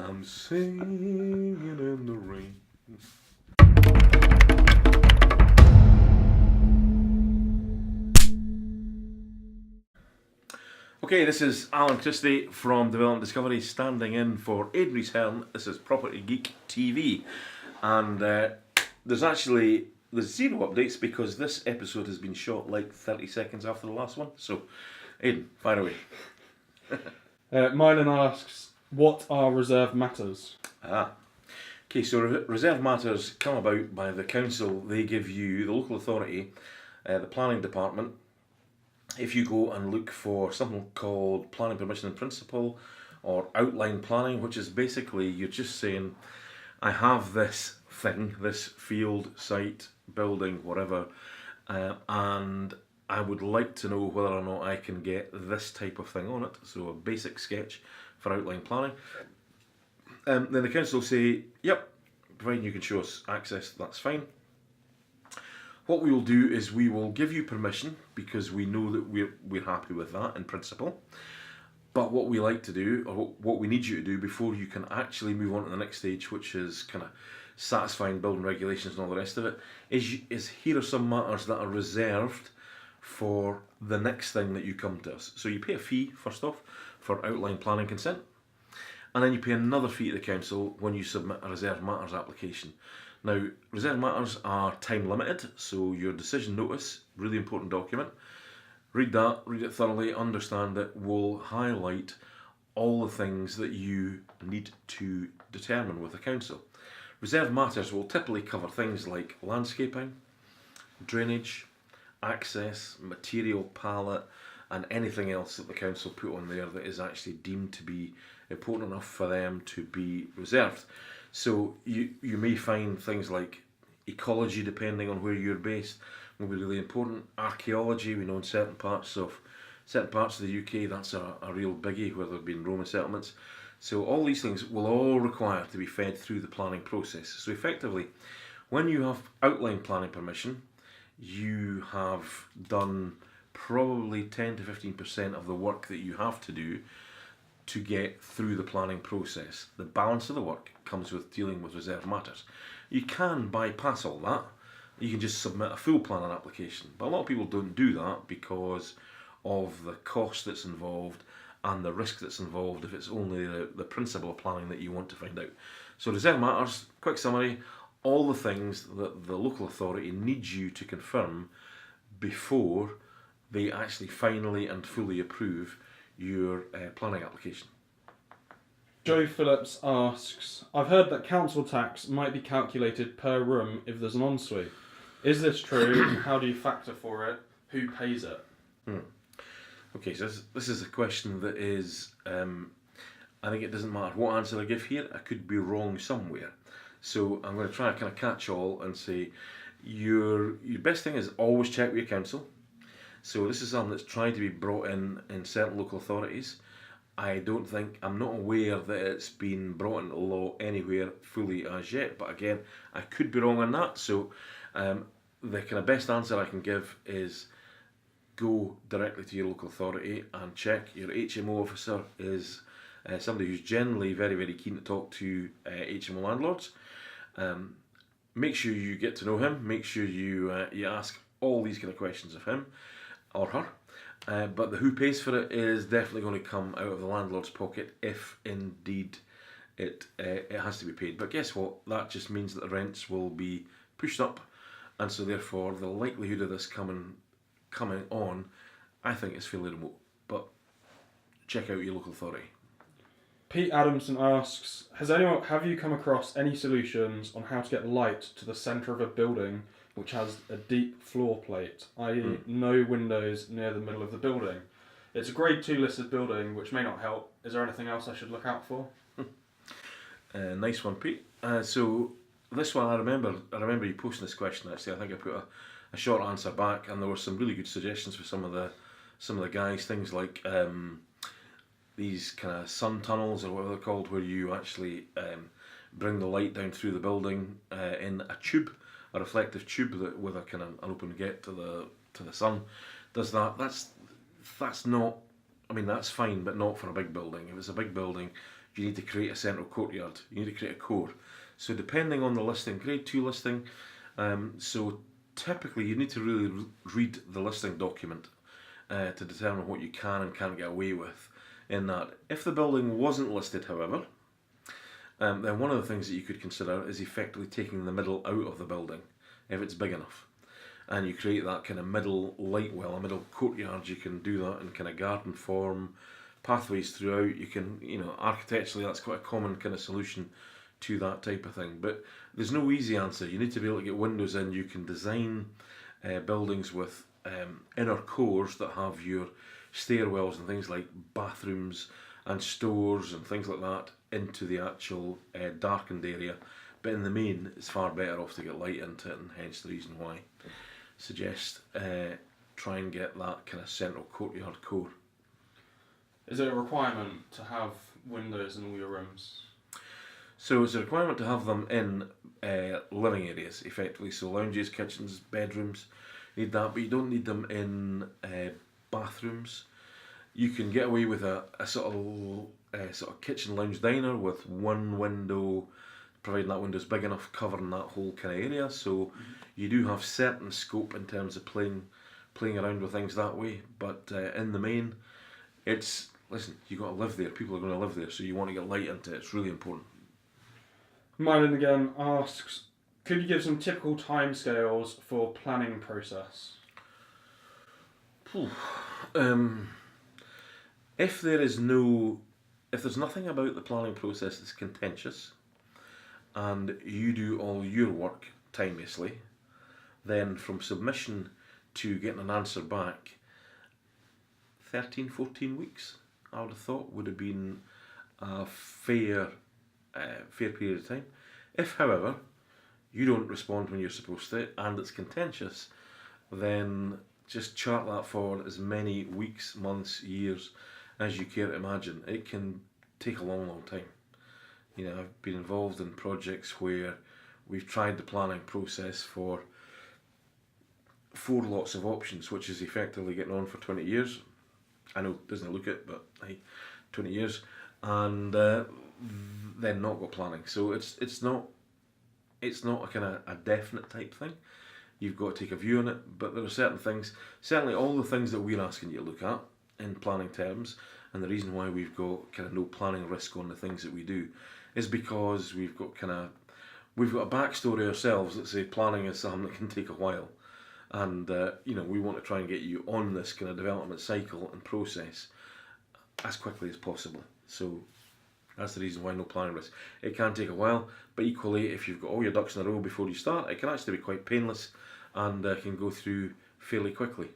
I'm singing in the rain. Okay, this is Alan Christie from Development Discovery standing in for Aidan Hearn. This is Property Geek TV, and there's zero updates because this episode has been shot like 30 seconds after the last one. So, Aidan, fire away. Mylan asks, what are reserved matters? Okay, so reserved matters come about by the council. They give you, the local authority, the planning department, if you go and look for something called planning permission in principle or outline planning, which is basically you're just saying, I have this thing, this field, site, building, whatever, and I would like to know whether or not I can get this type of thing on it. So a basic sketch for outline planning. Then the council say, yep, providing you can show us access, that's fine. What we will do is we will give you permission because we know that we're happy with that in principle. But what we like to do, or what we need you to do before you can actually move on to the next stage, which is kind of satisfying building regulations and all the rest of it, is here are some matters that are reserved for the next thing that you come to us. So you pay a fee, first off, for outline planning consent. And then you pay another fee to the council when you submit a reserved matters application. Now, reserved matters are time limited, so your decision notice, really important document. Read that, read it thoroughly, understand it, will highlight all the things that you need to determine with the council. Reserved matters will typically cover things like landscaping, drainage, access, material palette, and anything else that the council put on there that is actually deemed to be important enough for them to be reserved. So you may find things like ecology, depending on where you're based, will be really important. Archaeology, we know in certain parts of the UK that's a real biggie where there have been Roman settlements. So all these things will all require to be fed through the planning process. So effectively, when you have outline planning permission, you have done probably 10 to 15% of the work that you have to do to get through the planning process. The balance of the work comes with dealing with reserved matters. You can bypass all that. You can just submit a full planning application. But a lot of people don't do that because of the cost that's involved and the risk that's involved if it's only the principle of planning that you want to find out. So reserved matters, quick summary, all the things that the local authority needs you to confirm before they actually finally and fully approve your planning application. Joe Phillips asks, I've heard that council tax might be calculated per room if there's an ensuite. Is this true? How do you factor for it? Who pays it? Okay, so this is a question that is, I think it doesn't matter what answer I give here, I could be wrong somewhere. So I'm going to try to kind of catch all and say, your best thing is always check with your council. So this is something that's trying to be brought in certain local authorities. I'm not aware that it's been brought into law anywhere fully as yet, but again, I could be wrong on that. So the kind of best answer I can give is go directly to your local authority and check. Your HMO officer is somebody who's generally very, very keen to talk to HMO landlords. Make sure you get to know him, make sure you ask all these kind of questions of him or her. But the who pays for it is definitely going to come out of the landlord's pocket if indeed it has to be paid. But guess what? That just means that the rents will be pushed up, and so therefore the likelihood of this coming on, I think, is fairly remote. But check out your local authority. Pete Adamson asks, have you come across any solutions on how to get light to the centre of a building which has a deep floor plate, i.e. no windows near the middle of the building? It's a grade 2 listed building, which may not help. Is there anything else I should look out for? Nice one, Pete. So this one, I remember you posting this question actually. I think I put a short answer back, and there were some really good suggestions for some of the guys. Things like these kind of sun tunnels or whatever they're called, where you actually bring the light down through the building in a tube, a reflective tube that with a kind of an open gate to the sun. Does that's not. I mean, that's fine, but not for a big building. If it's a big building, you need to create a central courtyard, you need to create a core. So depending on the listing, grade 2 listing, so typically you need to really read the listing document to determine what you can and can't get away with in that. If the building wasn't listed, however, then one of the things that you could consider is effectively taking the middle out of the building, if it's big enough. And you create that kind of middle light well, a middle courtyard. You can do that in kind of garden form, pathways throughout. You can, architecturally that's quite a common kind of solution to that type of thing. But there's no easy answer. You need to be able to get windows in. You can design buildings with inner cores that have your stairwells and things like bathrooms and stores and things like that into the actual darkened area. But in the main, it's far better off to get light into it, and hence the reason why I suggest try and get that kind of central courtyard core. Is it a requirement to have windows in all your rooms? So it's a requirement to have them in living areas, effectively. So lounges, kitchens, bedrooms, need that, but you don't need them in bathrooms. You can get away with a sort of kitchen lounge diner with one window, providing that window's big enough, covering that whole kind of area. So you do have certain scope in terms of playing around with things that way. But in the main, it's, listen, you've got to live there. People are going to live there, so you want to get light into it. It's really important. Mylan again asks, could you give some typical timescales for planning process? If there's nothing about the planning process that's contentious, and you do all your work timeously, then from submission to getting an answer back, 13, 14 weeks, I would have thought would have been a fair period of time. If, however, you don't respond when you're supposed to, and it's contentious, then just chart that forward as many weeks, months, years as you care to imagine. It can take a long, long time. I've been involved in projects where we've tried the planning process for 4 lots of options, which is effectively getting on for 20 years. I know it doesn't look it, but 20 years, and then not got planning. So it's not a kind of a definite type thing. You've got to take a view on it, but there are certain things, certainly all the things that we're asking you to look at in planning terms, and the reason why we've got kind of no planning risk on the things that we do is because we've got a backstory ourselves that say planning is something that can take a while, and we want to try and get you on this kind of development cycle and process as quickly as possible. So that's the reason why no planning risk. It can take a while, but equally, if you've got all your ducks in a row before you start, it can actually be quite painless and can go through fairly quickly.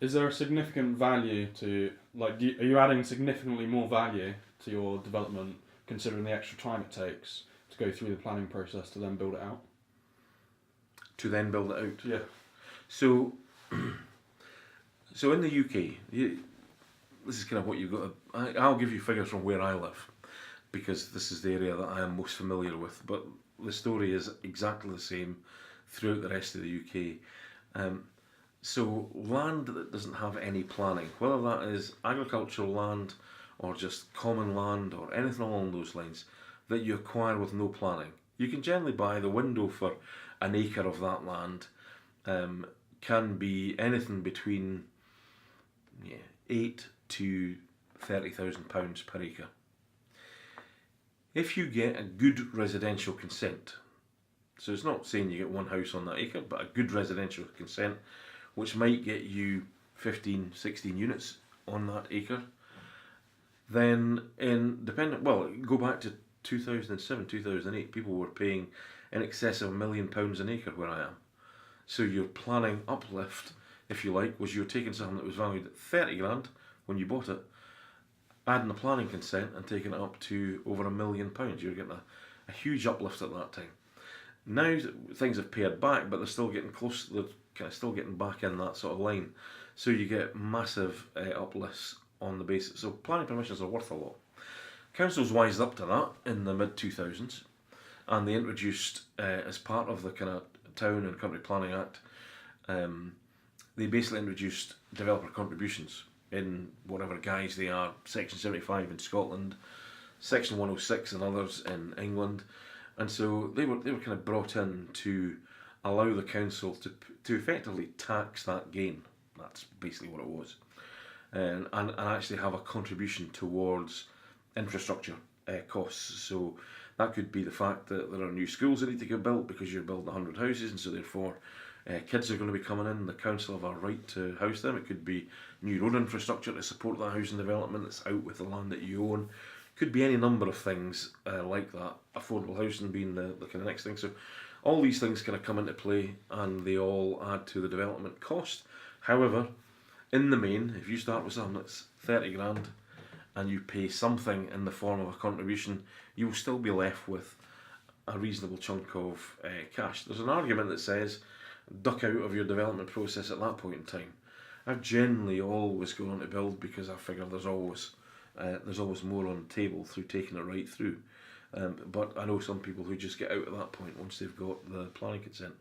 Is there a significant value to, are you adding significantly more value to your development considering the extra time it takes to go through the planning process to then build it out? To then build it out? Yeah. So in the UK, this is kind of what you've got to, I'll give you figures from where I live, because this is the area that I am most familiar with, but the story is exactly the same throughout the rest of the UK. So land that doesn't have any planning, whether that is agricultural land or just common land or anything along those lines that you acquire with no planning, you can generally buy the window for an acre of that land. Can be anything between £8,000 to £30,000 per acre. If you get a good residential consent, so it's not saying you get one house on that acre, but a good residential consent, which might get you 15, 16 units on that acre, then go back to 2007, 2008, people were paying in excess of £1 million an acre where I am. So your planning uplift, if you like, was you're taking something that was valued at 30 grand when you bought it, adding a planning consent and taking it up to over £1 million. You're getting a huge uplift at that time. Now things have pared back, but they're still getting close. They're kind of still getting back in that sort of line. So you get massive uplifts on the basis. So planning permissions are worth a lot. Councils wised up to that in the mid-2000s, and they introduced, as part of the kind of Town and Country Planning Act, they basically introduced developer contributions in whatever guise they are. Section 75 in Scotland, Section 106 and others in England, and so they were kind of brought in to allow the council to effectively tax that gain. That's basically what it was, and actually have a contribution towards infrastructure costs. So that could be the fact that there are new schools that need to get built because you're building 100 houses, and so therefore kids are going to be coming in. The council have a right to house them. It could be new road infrastructure to support that housing development that's out with the land that you own. Could be any number of things like that. Affordable housing being the kind of next thing. So all these things kind of come into play, and they all add to the development cost. However, in the main, if you start with something that's 30 grand and you pay something in the form of a contribution, you'll still be left with a reasonable chunk of cash. There's an argument that says duck out of your development process at that point in time. I've generally always gone on to build because I figure there's always more on the table through taking it right through. But I know some people who just get out at that point once they've got the planning consent.